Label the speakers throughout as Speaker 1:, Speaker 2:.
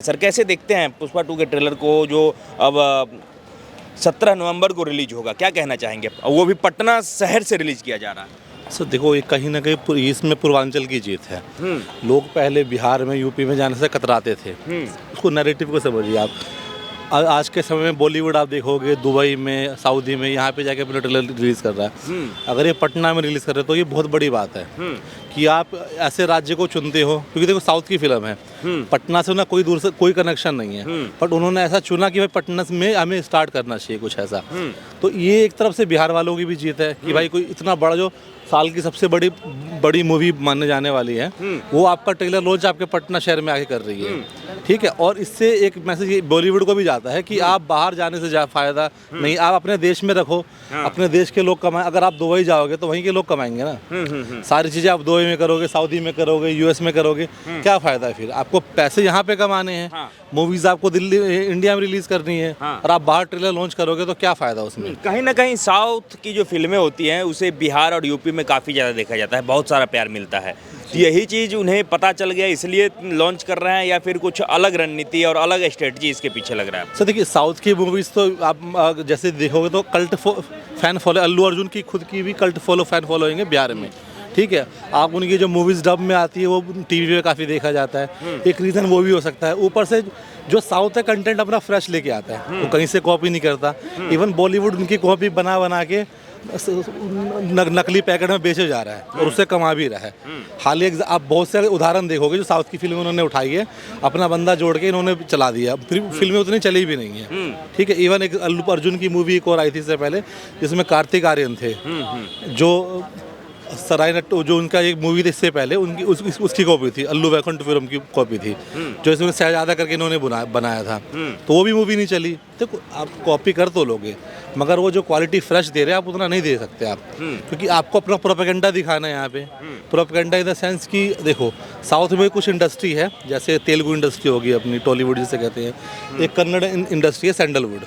Speaker 1: Sir कैसे देखते हैं पुष्पा 2 के ट्रेलर को जो अब 17 नवंबर को रिलीज होगा, क्या कहना चाहेंगे? वो भी पटना शहर से रिलीज किया जा रहा है।
Speaker 2: सर देखो, ये कहीं ना कहीं इसमें पूर्वांचल की जीत है। लोग पहले बिहार में यूपी में जाने से कतराते थे। उसको नैरेटिव को समझिए आप। आज के समय में बॉलीवुड आप देखोगे दुबई में, सऊदी में, यहाँ पे जाके अपना ट्रेलर रिलीज़ कर रहा है। अगर ये पटना में रिलीज़ कर रहे हैं तो ये बहुत बड़ी बात है कि आप ऐसे राज्य को चुनते हो, क्योंकि देखो साउथ की फिल्म है, पटना से ना कोई दूर से कोई कनेक्शन नहीं है, बट उन्होंने ऐसा चुना कि भाई पटना में हमें स्टार्ट करना चाहिए कुछ ऐसा। तो ये एक तरफ से बिहार वालों की भी जीत है कि भाई कोई इतना बड़ा जो साल की सबसे बड़ी मूवी मानने जाने वाली है, वो आपका ट्रेलर लॉन्च आपके पटना शहर में आके कर रही है। ठीक है, और इससे एक मैसेज ये बॉलीवुड को भी जाता है कि आप बाहर जाने से फ़ायदा नहीं, आप अपने देश में रखो, अपने देश के लोग कमाएं। अगर आप दुबई जाओगे तो वहीं के लोग कमाएंगे ना। सारी चीज़ें आप दुबई में करोगे, सऊदी में करोगे, यूएस में करोगे, क्या फ़ायदा है फिर? आपको पैसे यहाँ पे कमाने हैं, मूवीज़ आपको दिल्ली इंडिया में रिलीज़ करनी है, और आप बाहर ट्रेलर लॉन्च करोगे तो क्या फ़ायदा उसमें?
Speaker 1: कहीं ना कहीं साउथ की जो फिल्में होती हैं उसे बिहार और यूपी में काफ़ी ज़्यादा देखा जाता है, बहुत सारा प्यार मिलता है। तो यही चीज़ उन्हें पता चल गया इसलिए लॉन्च कर रहे हैं, या फिर कुछ अलग रणनीति और अलग स्ट्रेटजी इसके पीछे लग रहा है?
Speaker 2: सर देखिए, साउथ की मूवीज़ तो आप जैसे देखोगे तो cult fan follow, Allu Arjun की खुद की भी कल्ट फैन फॉलोइंग है बिहार में। ठीक है, आप उनकी जो मूवीज़ डब में आती है वो टीवी पे काफ़ी देखा जाता है, एक रीज़न वो भी हो सकता है। ऊपर से जो साउथ है कंटेंट अपना फ्रेश लेके आता है, वो कहीं से कॉपी नहीं करता। इवन बॉलीवुड उनकी कॉपी बना के नकली पैकेट में बेचे जा रहा है और उससे कमा भी रहा है। हाल ही आप बहुत सारे उदाहरण देखोगे जो साउथ की फिल्में उन्होंने उठाई है, अपना बंदा जोड़ के इन्होंने चला दिया, फिर फिल्में उतनी चली भी नहीं है। ठीक है, इवन एक अल्लू अर्जुन की मूवी एक और आई थी इससे पहले, जिसमें कार्तिक आर्यन थे, जो सराय नट्टू, जो उनका एक मूवी थी इससे पहले, उनकी उसकी कॉपी थी, अल्लू वैकुंठपुरम की कॉपी थी, जो इसमें शहजादा करके इन्होंने बनाया था, तो वो भी मूवी नहीं चली। देखो, आप कॉपी कर तो लोगे, मगर वो जो क्वालिटी फ्रेश दे रहे हैं आप उतना नहीं दे सकते आप, क्योंकि आपको अपना प्रोपेगेंडा दिखाना है यहाँ पे। प्रोपेगेंडा इन द सेंस कि देखो, साउथ में कुछ इंडस्ट्री है, जैसे तेलुगु इंडस्ट्री होगी अपनी, टॉलीवुड जिसे कहते हैं, एक कन्नड़ इंडस्ट्री है सैंडलवुड,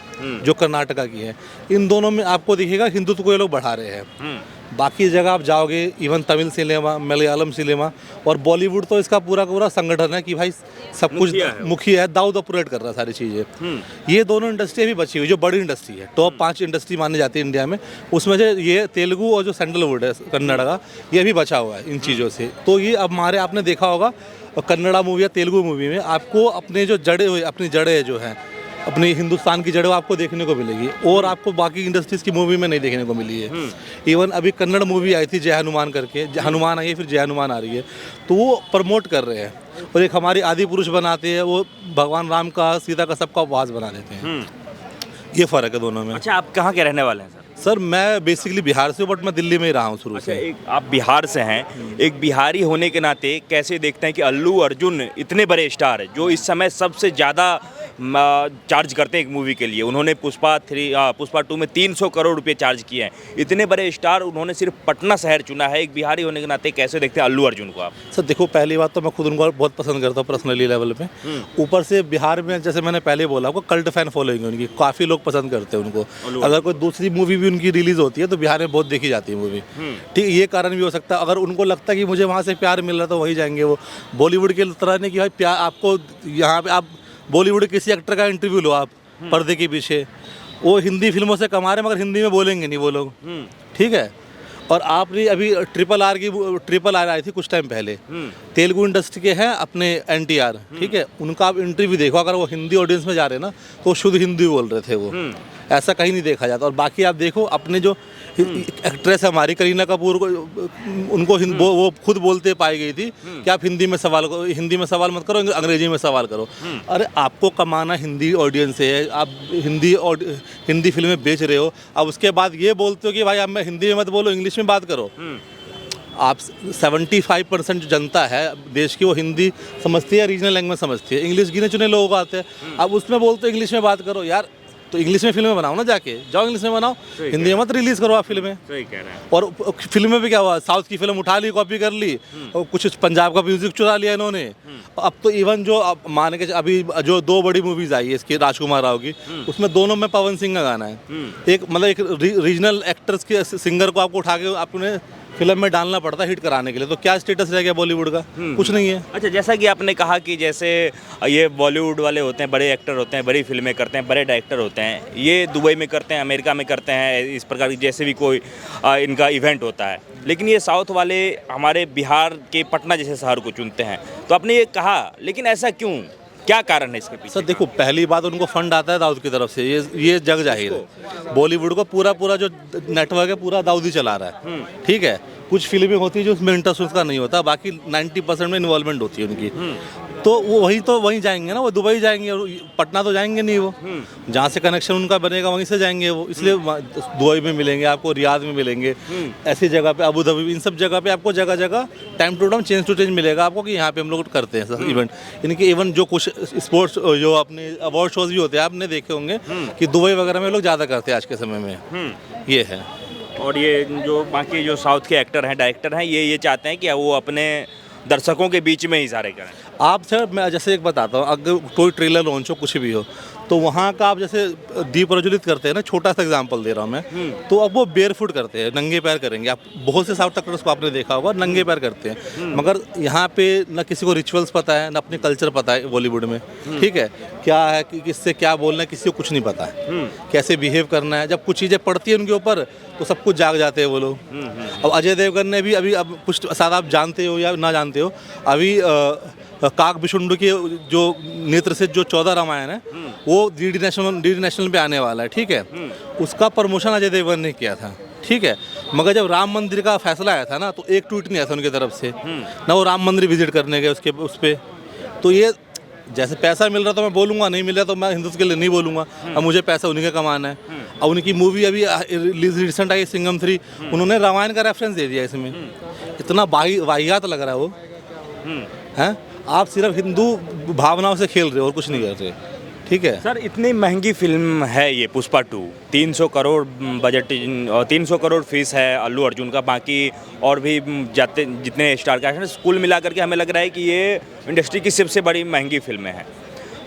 Speaker 2: जो कर्नाटका की है। इन दोनों में आपको दिखेगा हिंदुत्व को ये लोग बढ़ा रहे हैं। बाकी जगह आप जाओगे, even Tamil cinema, Malayalam cinema और बॉलीवुड, तो इसका पूरा संगठन है कि भाई सब कुछ मुखिया है, दाऊद ऑपरेट कर रहा है सारी चीज़ें। ये दोनों इंडस्ट्री अभी बची हुई जो बड़ी इंडस्ट्री है, टॉप 5 इंडस्ट्री मानी जाती है इंडिया में, उसमें जो ये तेलुगु और जो सैंडलवुड है कन्नड़ का, ये भी बचा हुआ है इन चीज़ों से। तो ये अब हमारे, आपने देखा होगा कन्नड़ा मूवी या तेलुगु मूवी में आपको अपने जो अपनी जड़ें जो हैं, अपनी हिंदुस्तान की जड़ें आपको देखने को मिलेगी, और आपको बाकी इंडस्ट्रीज़ की मूवी में नहीं देखने को मिली है। इवन अभी कन्नड़ मूवी आई थी जय हनुमान करके, हनुमान आई है, फिर जय हनुमान आ रही है, तो वो प्रमोट कर रहे हैं। और एक हमारी आदि पुरुष बनाते हैं, वो भगवान राम का, सीता का, सबका उपवास बना देते हैं। ये फ़र्क है दोनों में।
Speaker 1: अच्छा, आप कहाँ के रहने वाले हैं सर?
Speaker 2: सर मैं बेसिकली बिहार से हूँ, बट मैं दिल्ली में ही रहा हूँ शुरू से।
Speaker 1: एक आप बिहार से हैं, एक बिहारी होने के नाते कैसे देखते हैं कि अल्लू अर्जुन इतने बड़े स्टार जो इस समय सबसे ज़्यादा चार्ज करते हैं एक मूवी के लिए, उन्होंने पुष्पा 2 में 300 करोड़ रुपए चार्ज किए हैं, इतने बड़े स्टार उन्होंने सिर्फ पटना शहर चुना है, एक बिहारी होने के नाते कैसे देखते हैं अल्लू अर्जुन को आप?
Speaker 2: सर देखो, पहली बात तो मैं खुद उनको बहुत पसंद करता हूँ पर्सनली लेवल पे। ऊपर से बिहार में, जैसे मैंने पहले बोला, आपको कल्ट फैन फॉलोइंग है उनकी, काफ़ी लोग पसंद करते हैं उनको। अगर कोई दूसरी मूवी भी उनकी रिलीज होती है तो बिहार में बहुत देखी जाती है मूवी। ठीक, ये कारण भी हो सकता है। अगर उनको लगता है कि मुझे वहाँ से प्यार मिल रहा है तो वहीं जाएंगे वो। बॉलीवुड के तरह नहीं कि भाई प्यार आपको यहाँ पे, आप बॉलीवुड किसी एक्टर का इंटरव्यू लो आप पर्दे के पीछे, वो हिंदी फिल्मों से कमा रहे मगर हिंदी में बोलेंगे नहीं वो लोग। ठीक है, और आपने अभी ट्रिपल आर आई थी कुछ टाइम पहले, तेलुगु इंडस्ट्री के हैं अपने NTR। ठीक है, उनका आप इंटरव्यू देखो, अगर वो हिंदी ऑडियंस में जा रहे हैं ना तो वो शुद्ध हिंदी बोल रहे थे वो, ऐसा कहीं नहीं देखा जाता। और बाकी आप देखो, अपने जो एक्ट्रेस हमारी करीना कपूर को, उनको वो खुद बोलते पाई गई थी कि आप हिंदी में सवाल मत करो, अंग्रेजी में सवाल करो। अरे आपको कमाना हिंदी ऑडियंस से है, आप हिंदी फिल्में बेच रहे हो, अब उसके बाद ये बोलते हो कि भाई अब मैं हिंदी में मत बोलो, इंग्लिश में बात करो। आप 75% जो जनता है देश की, वो हिंदी समझती है, रीजनल लैंग्वेज समझती है, इंग्लिश गिने चुने लोग आते हैं, अब उसमें बोलते हो इंग्लिश में बात करो। यार तो इंग्लिश में फिल्में बनाओ ना, जाके जाओ इंग्लिश में बनाओ, हिंदी में मत रिलीज करो आप फिल्में।
Speaker 1: सही कह रहे हैं।
Speaker 2: और फिल्में भी क्या हुआ, साउथ की फिल्म उठा ली, कॉपी कर ली, और कुछ पंजाब का म्यूजिक चुरा लिया इन्होंने। अब तो इवन जो मान के अभी जो 2 बड़ी मूवीज आई है इसकी, राजकुमार राव की, उसमें दोनों में पवन सिंह का गाना है। एक मतलब एक रीजनल एक्टर्स के सिंगर को आपको उठा के आपने फिल्म में डालना पड़ता है हिट कराने के लिए। तो क्या स्टेटस रह गया बॉलीवुड का? कुछ नहीं है।
Speaker 1: अच्छा, जैसा कि आपने कहा कि जैसे ये बॉलीवुड वाले होते हैं, बड़े एक्टर होते हैं, बड़ी फिल्में करते हैं, बड़े डायरेक्टर होते हैं, ये दुबई में करते हैं, अमेरिका में करते हैं, इस प्रकार की जैसे भी कोई इनका इवेंट होता है, लेकिन ये साउथ वाले हमारे बिहार के पटना जैसे शहर को चुनते हैं। तो आपने ये कहा, लेकिन ऐसा क्यों, क्या कारण है इसके पीछे?
Speaker 2: सर देखो, पहली बात उनको फंड आता है दाऊद की तरफ से, ये जग जाहिर है। बॉलीवुड को पूरा जो नेटवर्क है पूरा दाऊद ही चला रहा है, ठीक है। कुछ फिल्में होती है जो उसमें इंटरेस्ट उसका नहीं होता, बाकी 90% में इन्वॉल्वमेंट होती है उनकी। तो वो वहीं जाएंगे ना, वो दुबई जाएंगे, और पटना तो जाएंगे नहीं। वो जहाँ से कनेक्शन उनका बनेगा वहीं से जाएंगे वो, इसलिए दुबई में मिलेंगे आपको, रियाद में मिलेंगे, ऐसी जगह पे, अबू धाबी, इन सब जगह पे आपको जगह जगह time to time, change to change मिलेगा आपको कि यहाँ पे हम लोग करते हैं सर इवेंट। इनके इवन जो कुछ स्पोर्ट्स जो अपने अवार्ड शोज भी होते हैं, आपने देखे होंगे कि दुबई वगैरह में लोग ज़्यादा करते हैं आज के समय में, ये है।
Speaker 1: और ये जो बाकी जो साउथ के एक्टर हैं, डायरेक्टर हैं, ये चाहते हैं कि वो अपने दर्शकों के बीच में ही सारे करें।
Speaker 2: आप सर, मैं जैसे एक बताता हूँ, अगर कोई ट्रेलर लॉन्च हो, कुछ भी हो, तो वहाँ का आप जैसे दीप प्रज्वलित करते हैं ना, छोटा सा एग्जांपल दे रहा हूँ मैं, तो अब वो बेयर फुट करते हैं, नंगे पैर करेंगे। आप बहुत से साउथ एक्टर्स को आपने देखा होगा नंगे पैर करते हैं, मगर यहाँ पे ना किसी को रिचुअल्स पता है, ना अपने कल्चर पता है बॉलीवुड में, ठीक है। क्या है कि किससे क्या बोलना है किसी को कुछ नहीं पता है, कैसे बिहेव करना है। जब कुछ चीज़ें पड़ती है उनके ऊपर तो सब कुछ जाग जाते हैं वो लोग। अब अजय देवगन ने भी अभी, अब कुछ शायद आप जानते हो या ना जानते हो, अभी काक बिशुंडू के जो नेत्र से जो 14 रामायण है, वो डीडी नेशनल पे आने वाला है, ठीक है। उसका प्रमोशन अजय देवगन ने किया था, ठीक है। मगर जब राम मंदिर का फैसला आया था ना, तो एक ट्वीट नहीं आया था उनकी तरफ से, ना वो राम मंदिर विजिट करने गए उस पर। तो ये जैसे पैसा मिल रहा तो मैं बोलूँगा, नहीं मिल रहा तो मैं हिंदुत्व के लिए नहीं बोलूँगा। अब मुझे पैसा उन्हीं का कमाना है। अब उनकी मूवी अभी रिसेंट आई सिंघम 3, उन्होंने रामायण का रेफरेंस दे दिया इसमें। इतना वाहियात लग रहा है वो, हैं। आप सिर्फ हिंदू भावनाओं से खेल रहे हो और कुछ नहीं कर रहे, ठीक है।
Speaker 1: सर, इतनी महंगी फिल्म है ये पुष्पा 2, 300 करोड़ बजट और 300 करोड़ फीस है अल्लू अर्जुन का, बाकी और भी जाते जितने स्टार कास्ट हैं, कुल मिला करके हमें लग रहा है कि ये इंडस्ट्री की सबसे बड़ी महंगी फिल्में हैं,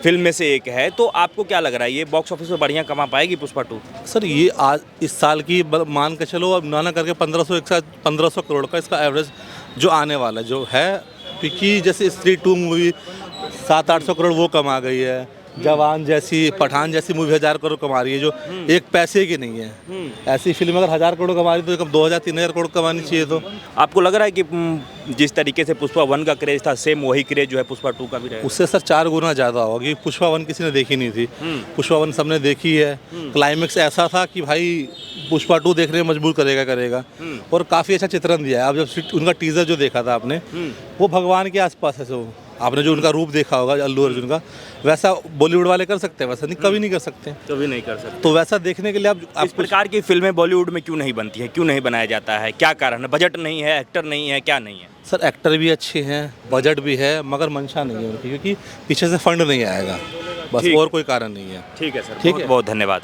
Speaker 1: फिल्म में से एक है। तो आपको क्या लग रहा है, ये बॉक्स ऑफिस में बढ़िया कमा पाएगी पुष्पा 2?
Speaker 2: सर ये आज इस साल की मान के चलो, अब ना करके 1500 करोड़ का इसका एवरेज जो आने वाला जो है, क्योंकि जैसे स्त्री 2 मूवी 700-800 करोड़ वो कमा गई है, जवान जैसी, पठान जैसी मूवी 1000 करोड़ कमा रही है, जो एक पैसे की नहीं है। ऐसी फिल्म अगर 1000 करोड़ कमा रही तो 2000-3000 करोड़ कमानी चाहिए। तो
Speaker 1: आपको लग रहा है कि जिस तरीके से पुष्पा 1 का क्रेज था, सेम वही क्रेज जो है पुष्पा 2 का भी रहेगा?
Speaker 2: उससे सर 4 गुना ज़्यादा होगा, क्योंकि पुष्पा 1 किसी ने देखी नहीं थी। पुष्पा 1 सबने देखी है। क्लाइमेक्स ऐसा था कि भाई पुष्पा 2 देखने में मजबूर करेगा। और काफ़ी अच्छा चित्रण दिया है। अब जब उनका टीजर जो देखा था आपने, वो भगवान के आसपास है। सो आपने जो उनका रूप देखा होगा अल्लू अर्जुन का, वैसा बॉलीवुड वाले कर सकते हैं? वैसा नहीं, कभी नहीं कर सकते,
Speaker 1: कभी नहीं कर सकते।
Speaker 2: तो वैसा देखने के लिए आप
Speaker 1: इस प्रकार की फिल्में बॉलीवुड में क्यों नहीं बनती हैं, क्यों नहीं बनाया जाता है? क्या कारण है? बजट नहीं है, एक्टर नहीं है, क्या नहीं है?
Speaker 2: सर एक्टर भी अच्छे हैं, बजट भी है, मगर मंशा नहीं है उनकी, क्योंकि पीछे से फंड नहीं आएगा, बस, और कोई कारण नहीं है।
Speaker 1: ठीक है सर,
Speaker 2: ठीक है।
Speaker 1: बहुत धन्यवाद।